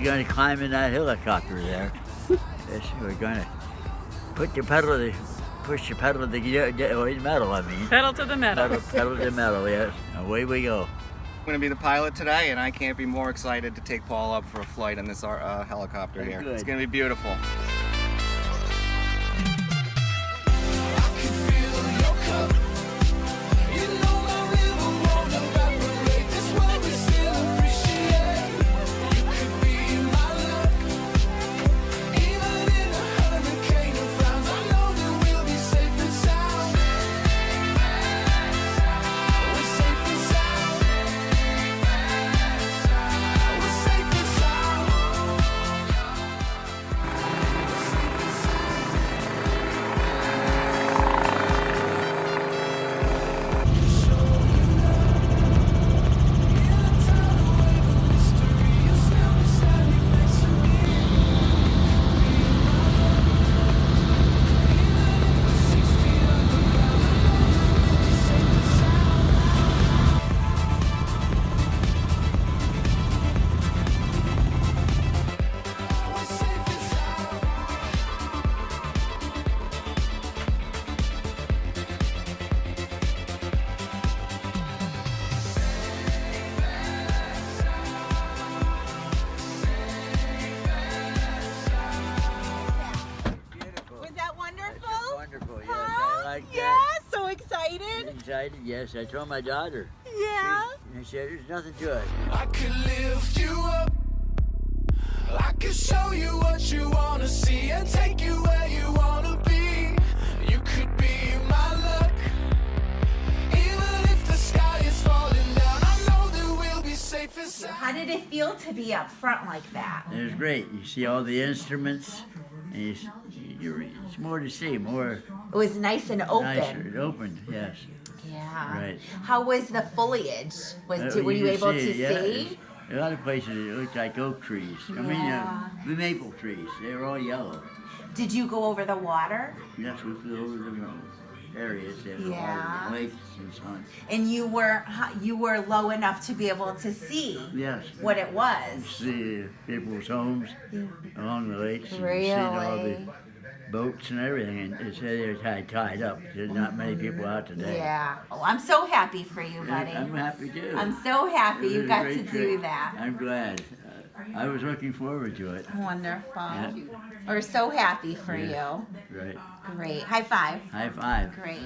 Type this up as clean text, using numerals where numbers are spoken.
going to climb in that helicopter there. Yes, we're going to push the pedal to the metal, I mean. Pedal to the metal. Pedal to the metal, yes. Away we go. I'm going to be the pilot today, and I can't be more excited to take Paul up for a flight in this helicopter here. Good. It's going to be beautiful. So excited? Excited, yes. I told my daughter. Yeah. She said, there's nothing to it. I could lift you up. I could show you what you want to see and take you where you want to be. You could be my luck. Even if the sky is falling down, I know that we'll be safe and sound. How did it feel to be up front like that? It was great. You see all the instruments, and it's more to see, more It was nice and open. nicer. It opened, yes. Yeah. Right. How was the foliage? Were you can able to it, yeah. see? A lot of places it looked like oak trees. I mean, the maple trees. They were all yellow. Did you go over the water? Yes, we flew over the areas that were Yeah. all the lakes and so on. And you were low enough to be able to see Yes. what it You was. see people's homes along the lakes. And you see all the Really? boats and everything. And it said they were tied up. There's not many people out today. Yeah. Oh, I'm so happy for you, buddy. I'm happy too. I'm so happy It you was a got to great do trip. that. I'm glad. I was looking forward to it. Wonderful. Yeah. We're so happy for Yeah. you. Right. Great. High five. High five. Great.